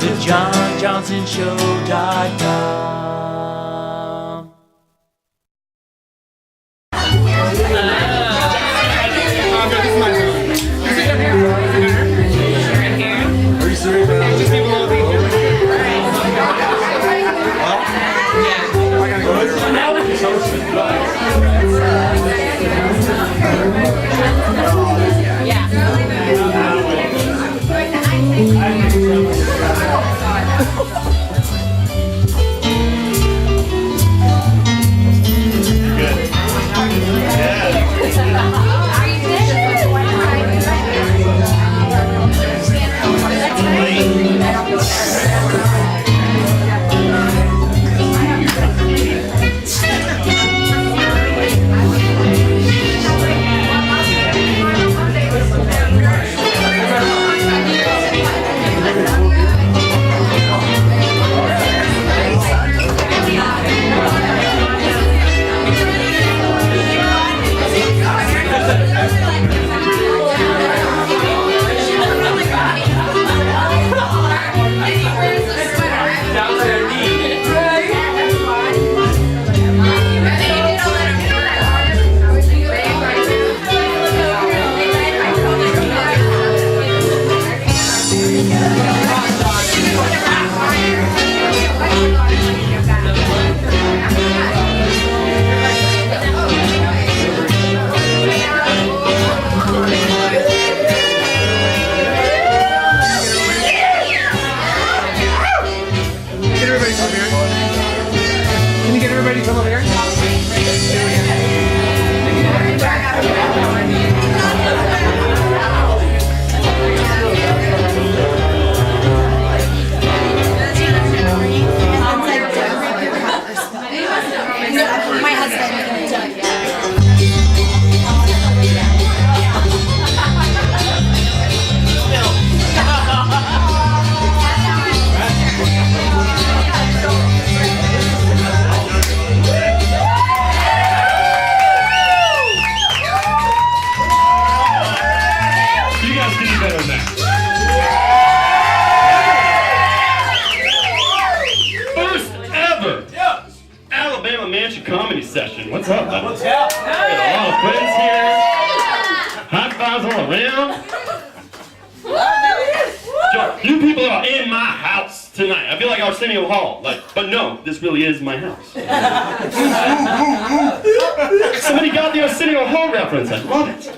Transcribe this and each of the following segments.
thejohnjohnsonshow.com. Comedy session. What's up, buddy? What's up? Got a lot of friends here. High fives all around. You people are in my house tonight. I feel like Arsenio Hall. But no, this really is my house. Somebody got the Arsenio Hall reference. I love it.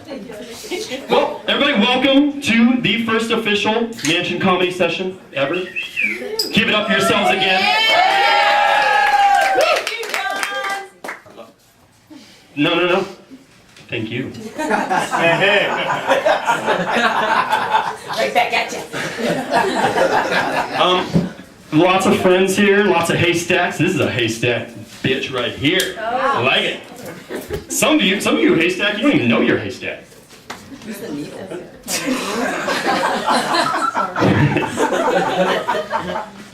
Well, everybody, welcome to the first official Mansion Comedy session ever. Give it up for yourselves again. No. Thank you. Right back at you. Lots of friends here, lots of haystacks. This is a haystack bitch right here. I like it. Some of you haystack, you don't even know you're a haystack.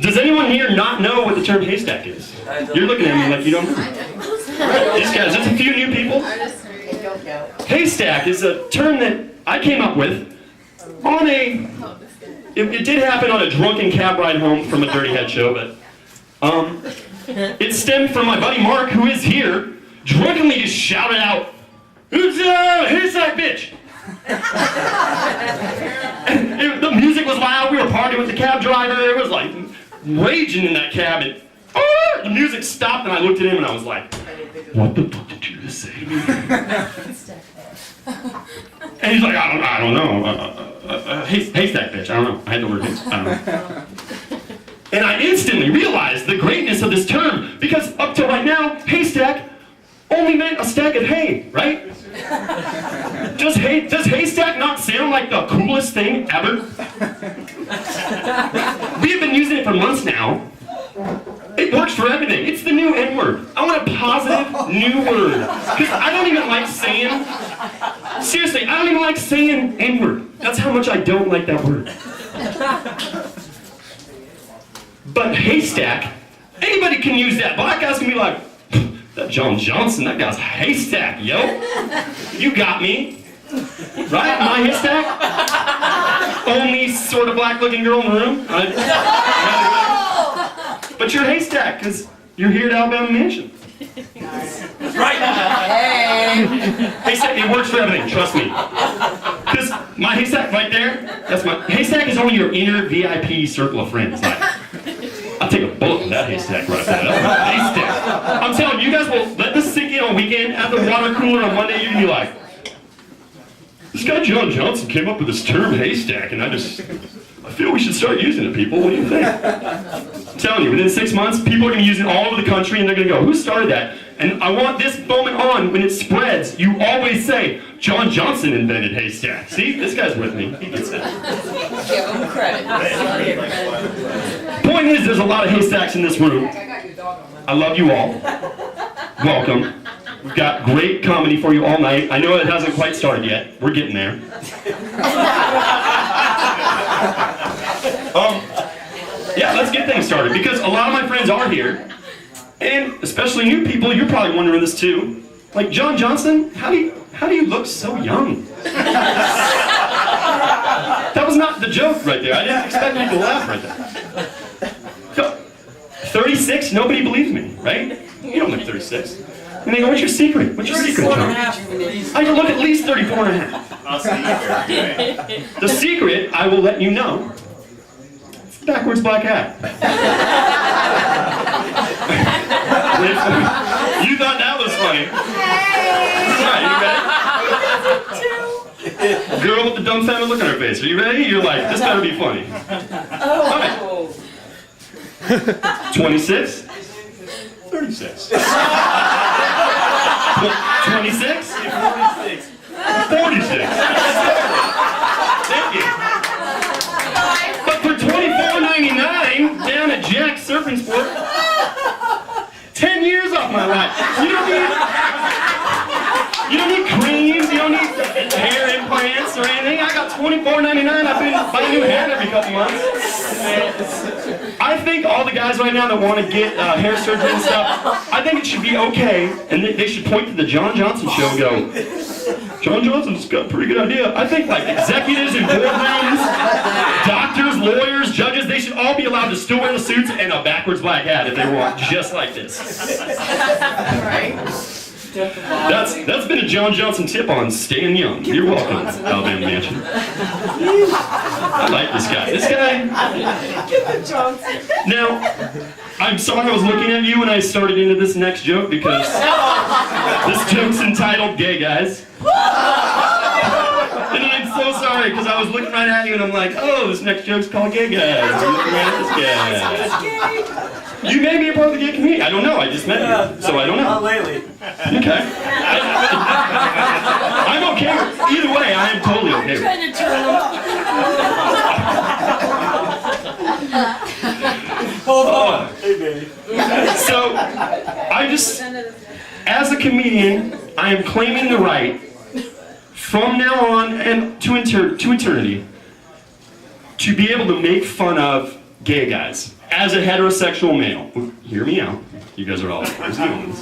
Does anyone here not know what the term haystack is? You're looking at me like you don't know. These guys, just a few new people. Haystack is a term that I came up with on it did happen on a drunken cab ride home from a Dirty Head show, but it stemmed from my buddy Mark, who is here, drunkenly just shouted out, "Who's haystack bitch?" And the music was loud, we were partying with the cab driver, it was like raging in that cab, and the music stopped and I looked at him and I was like, "What the fuck did you just say to me?" And he's like, I don't know. Haystack bitch, I don't know. I had the word haystack, I don't know. And I instantly realized the greatness of this term, because up till right now, haystack only meant a stack of hay, right? Does haystack not sound like the coolest thing ever? We have been using it for months now. It works for everything. It's the new N-word. I want a positive new word. Because I don't even like saying, seriously, I don't even like saying N-word. That's how much I don't like that word. But haystack, anybody can use that. Black guys can be like, "That John Johnson, that guy's haystack, yo. You got me. Right? My haystack?" only sort of black-looking girl in the room. But you're Haystack, because you're here at Alabama Mansion. Right? Haystack, it works for everything, trust me. Because my Haystack right there, that's my... Haystack is only your inner VIP circle of friends. Like, I'll take a bullet with that Haystack right there. That's my Haystack. I'm telling you, you guys will let this sink in on weekend at the water cooler on Monday. You can be like, this guy John Johnson came up with this term Haystack, and I feel we should start using it, people. What do you think? I'm telling you, within 6 months, people are going to use it all over the country, and they're going to go, who started that? And I want this moment on, when it spreads, you always say, John Johnson invented Haystack. See, this guy's with me. He gets it. Give him credit. Point is, there's a lot of Haystacks in this room. I love you all. Welcome. We've got great comedy for you all night. I know it hasn't quite started yet. We're getting there. Yeah, let's get things started, because a lot of my friends are here, and especially new people, you're probably wondering this too. Like, John Johnson, how do you look so young? That was not the joke right there. I didn't expect you to laugh right there. So, 36, nobody believes me, right? You don't look 36. And they go, what's your secret? What's your secret, John? I can look at least 34 and a half. The secret, I will let you know, it's a backwards black hat. You thought that was funny. All right, you ready? Girl with the dumbfounded look on her face. Are you ready? You're like, this better be funny. All right. 26? 36. 26? 46. Thank you. But for $24.99 down at Jack's Surfing Sport, 10 years off my life. You don't need creams, you don't need hair implants or anything. I got $24.99. I've been buying new hair every couple months. I think all the guys right now that want to get hair surgery and stuff, I think it should be okay, and they should point to the John Johnson show and go, John Johnson's got a pretty good idea. I think like executives in boardrooms, doctors, lawyers, judges, they should all be allowed to still wear the suits and a backwards black hat if they want, just like this. Right? That's been a John Johnson tip on staying young. You're welcome, Alabama Mansion. I like this guy. This guy. Now, I'm sorry I was looking at you when I started into this next joke, because this joke's entitled Gay Guys. And I'm so sorry, because I was looking right at you and I'm like, oh, this next joke's called Gay Guys. I'm looking right at this guy. You may be a part of the gay community. I don't know. I just met you, so I don't know. Not lately. Okay. I'm okay. Either way, I am totally okay with it. Hold on. Hey, baby. So, as a comedian, I am claiming the right, from now on and to eternity, to be able to make fun of gay guys. As a heterosexual male, hear me out. You guys are all humans.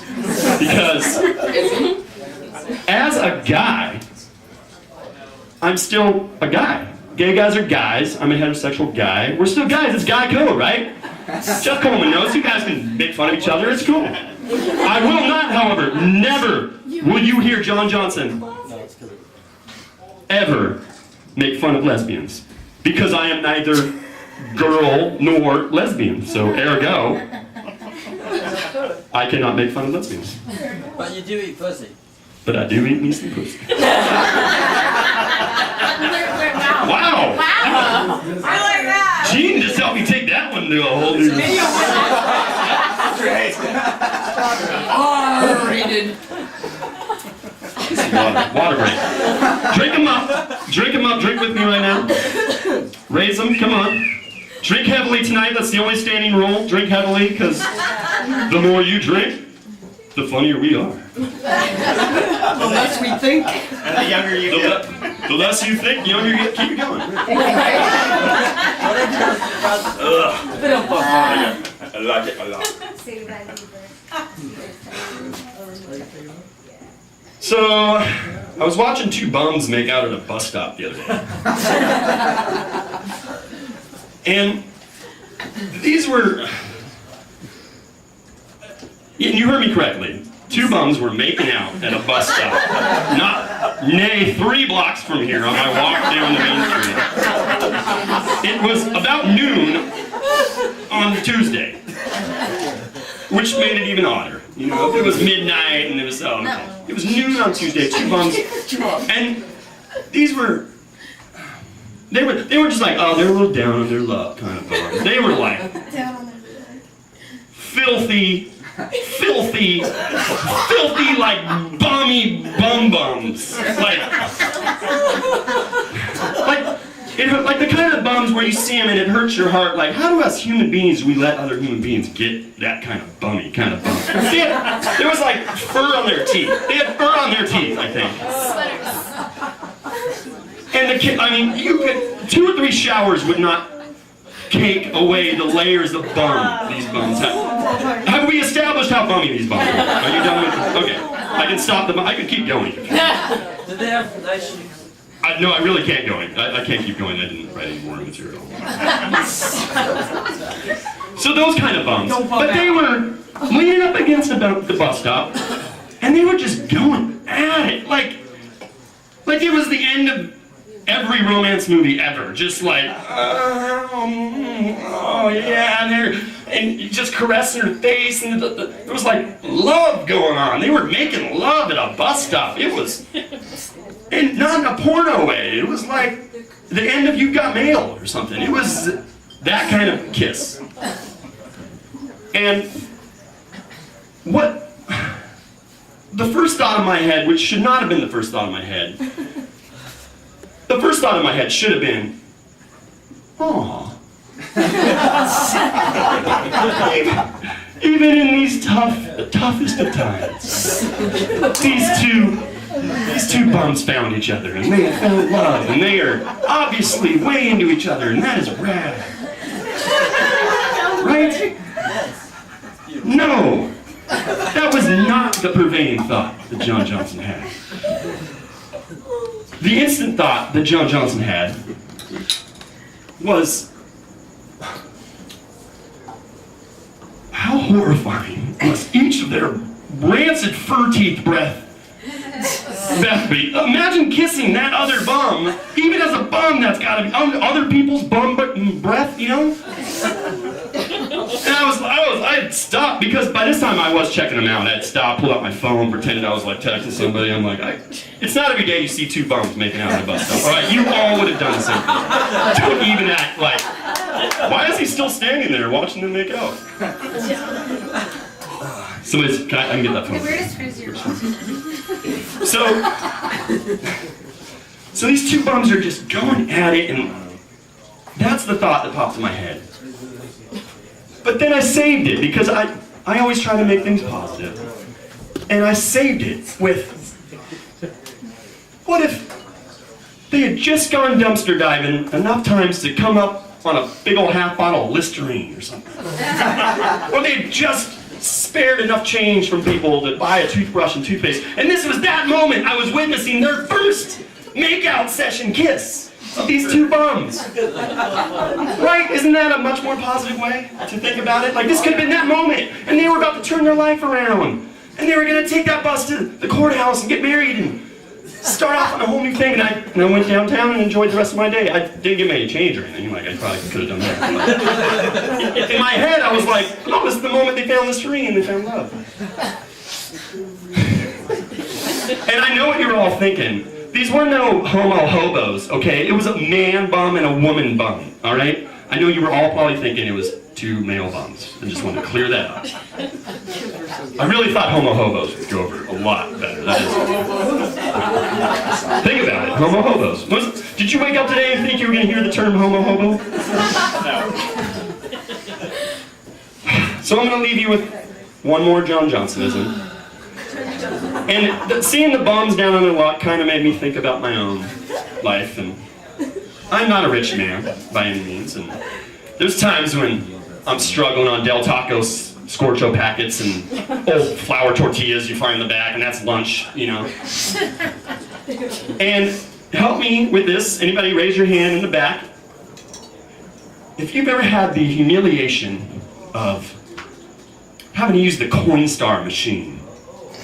Because as a guy, I'm still a guy. Gay guys are guys. I'm a heterosexual guy. We're still guys. It's guy code, right? Jeff Coleman knows. You guys can make fun of each other. It's cool. I will not, however, never will you hear John Johnson ever make fun of lesbians. Because I am neither girl nor lesbian, so ergo, I cannot make fun of lesbians. But you do eat pussy. But I do eat me some pussy. Wow! I like that. Gene just helped me take that one to a whole new... R-rated. Water break. Drink them up. Drink them up. Drink with me right now. Raise them. Come on. Drink heavily tonight. That's the only standing rule. Drink heavily, because the more you drink, the funnier we are. The less we think. And the younger you get. The less you think, the younger you get. Keep it going. I like it a lot. So, I was watching two bums make out at a bus stop the other day. And these were, and you heard me correctly, two bums were making out at a bus stop. Nay, 3 blocks from here on my walk down the main street. It was about noon on Tuesday, which made it even odder. You know, it was midnight and it was, oh, okay. It was noon on Tuesday, two bums. And these were, they were just like, oh, they're a little down on their luck kind of bums. They were like, filthy, like bummy bums. Like the kind of bums where you see them and it hurts your heart. Like, how do us human beings, we let other human beings get that kind of bummy kind of bum? There was like fur on their teeth. They had fur on their teeth, I think. And the kid, I mean, you could, 2 or 3 showers would not cake away the layers of bum these bums have. Have we established how bummy these bums are? Are you done with it? Okay, I can stop them. I can keep going. Did they have nice shoes? No, I really can't go. I can't keep going. I didn't write any more material. So those kind of bums. But they were leaning up against the bus stop, and they were just going at it. Like it was the end of every romance movie ever. Just like, oh yeah, and just caressing her face, and there was like love going on. They were making love at a bus stop. It was... And not in a porno way. It was like the end of You've Got Mail or something. It was that kind of kiss. And what the first thought in my head, which should not have been the first thought in my head, the first thought in my head should have been, aw. Even in these the toughest of times, these two bums found each other, and they found love, and they are obviously way into each other, and that is rad. Right? No! That was not the pervading thought that John Johnson had. The instant thought that John Johnson had was, how horrifying must each of their rancid fur teeth breath be? Imagine kissing that other bum. Even as a bum, that's gotta be other people's bum breath, you know? And I'd stop, because by this time I was checking them out. I'd stop, pull out my phone, pretended I was like texting somebody. I'm like, it's not every day you see 2 bums making out on a bus stop. All right, you all would have done the same thing. Don't even act like, why is he still standing there watching them make out? Somebody's, I can get that phone. Where does Fraser So these 2 bums are just going at it, and that's the thought that popped in my head. But then I saved it, because I always try to make things positive. And I saved it with, what if they had just gone dumpster diving enough times to come up on a big old half bottle of Listerine or something? Or they had just spared enough change from people to buy a toothbrush and toothpaste. And this was that moment I was witnessing their first make-out session kiss of these 2 bums. Right? Isn't that a much more positive way to think about it? Like, this could have been that moment, and they were about to turn their life around. And they were going to take that bus to the courthouse and get married and start off on a whole new thing. And I went downtown and enjoyed the rest of my day. I didn't give me any change or anything. Like, I probably could have done that. In my head, I was like, oh, this is the moment they found Listerine and they found love. And I know what you're all thinking. These were no homo hobos, okay? It was a man bum and a woman bum, all right? I know you were all probably thinking it was 2 male bums. I just wanted to clear that up. I really thought homo hobos would go over a lot better. That is... Think about it, homo hobos. Did you wake up today and think you were going to hear the term homo hobo? No. So I'm going to leave you with one more John Johnsonism. And seeing the bums down on their luck kind of made me think about my own life. And I'm not a rich man by any means. And there's times when I'm struggling on Del Taco's Scorcho packets and old flour tortillas you find in the back, and that's lunch, you know. And help me with this. Anybody raise your hand in the back. If you've ever had the humiliation of having to use the Coinstar machine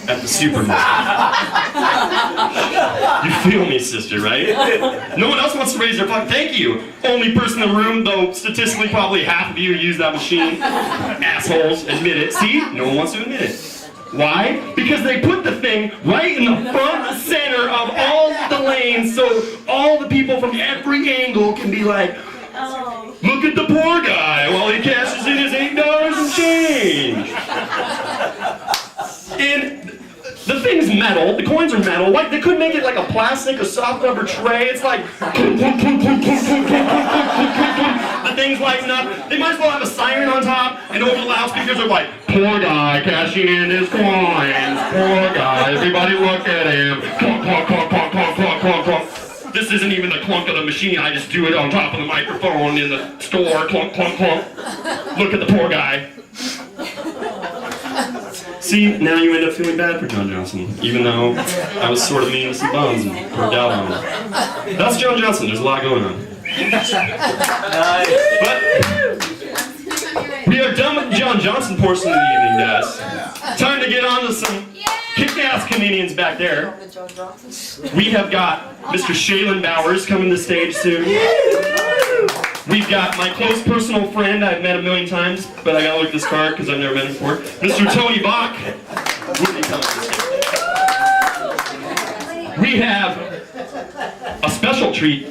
at the supermarket. You feel me, sister, right? No one else wants to raise their fucking, thank you. Only person in the room, though statistically probably half of you use that machine. Assholes, admit it. See, no one wants to admit it. Why? Because they put the thing right in the front center of all the lanes so all the people from every angle can be like, look at the poor guy while he cashes in his $8 and change. And the thing's metal, the coins are metal. Like, they couldn't make it like a plastic or soft rubber tray. It's like, the thing's lighting up. They might as well have a siren on top, and over the loudspeakers are like, poor guy cashing in his coins, poor guy, everybody look at him. Clunk, clunk, clunk, clunk, clunk, clunk, clunk, clunk. This isn't even the clunk of the machine, I just do it on top of the microphone in the store, clunk, clunk, clunk. Look at the poor guy. See, now you end up feeling bad for John Johnson, even though I was sort of mean to some bums and poured out on him. That's John Johnson, there's a lot going on. But we are done with the John Johnson portion of the evening, guys. Time to get on to some kick-ass comedians back there. We have got Mr. Shaylin Bowers coming to the stage soon. We've got my close personal friend I've met a million times, but I gotta look at this card because I've never met him before. Mr. Tony Bach. We have a special treat.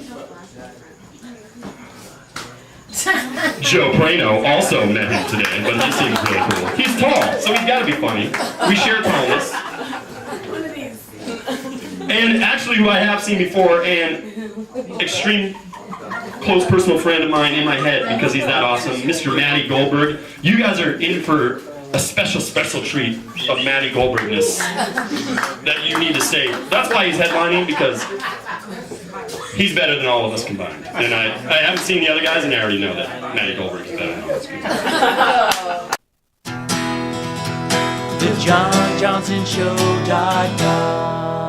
Joe Prano also met him today, but he seems really cool. He's tall, so he's gotta be funny. We share tallness. And actually who I have seen before, and extreme close personal friend of mine in my head because he's that awesome, Mr. Matty Goldberg. You guys are in for a special treat of Matty Goldbergness that you need to say. That's why he's headlining, because he's better than all of us combined. And I haven't seen the other guys, and I already know that Matty Goldberg is better than all of us combined. TheJohnJohnsonShow.com